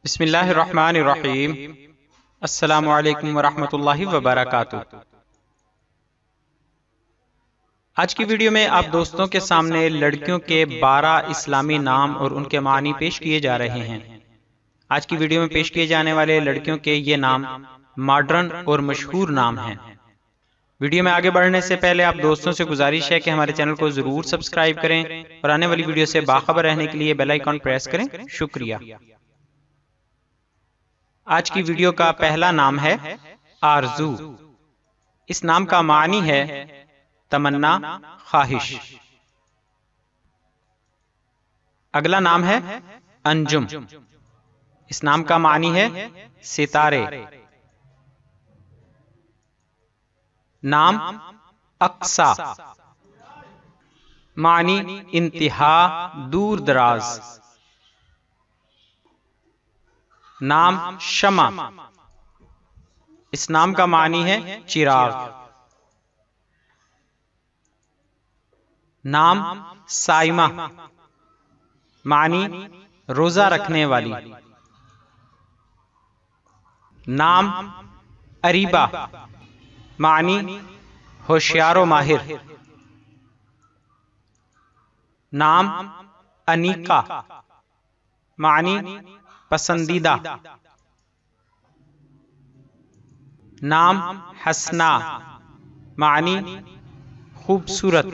बिस्मिल्लाहिर्रहमानिर्रहीम। अस्सलामु अलैकुम वरहमतुल्लाहि वबरकातुहू। आज की वीडियो में आप दोस्तों के सामने लड़कियों के 12 इस्लामी नाम और उनके मानी पेश किए जा रहे हैं। आज की वीडियो में पेश किए जाने वाले लड़कियों के ये नाम मॉडर्न और मशहूर नाम हैं। वीडियो में आगे बढ़ने से पहले आप दोस्तों से गुजारिश है कि हमारे चैनल को जरूर सब्सक्राइब करें और आने वाली वीडियो से बाखबर रहने के लिए बेल आइकन प्रेस करें। शुक्रिया। आज की वीडियो का पहला नाम है आरजू। इस नाम का मानी है तमन्ना, ख्वाहिश। अगला नाम है अंजुम। इस नाम का मानी है सितारे। नाम अक्सा, मानी इंतहा, दूर दराज। नाम शमा। इस नाम का मानी है चिराग। नाम साइमा, मानी रोजा रखने वाली। नाम अरीबा, मानी होशियारो माहिर। नाम अनीका, मानी पसंदीदा। नाम हसना, मानी खूबसूरत।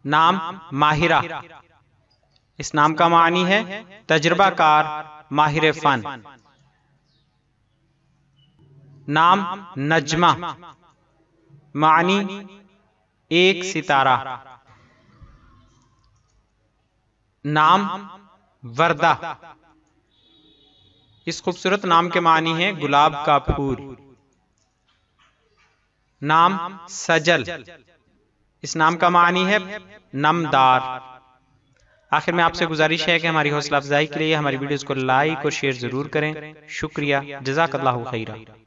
नाम माहिरा। इस नाम का मानी है तजुर्बाकार, माहिर फन। नाम नजमा, मानी एक सितारा। नाम वर्दा। इस खूबसूरत नाम के मानी है गुलाब का फूल। नाम सजल। इस नाम का मानी है नमदार। आखिर में आपसे गुजारिश है कि हमारी हौसला अफजाई के लिए हमारी वीडियोस को लाइक और शेयर जरूर करें। शुक्रिया। जज़ाकल्लाहु खैरा।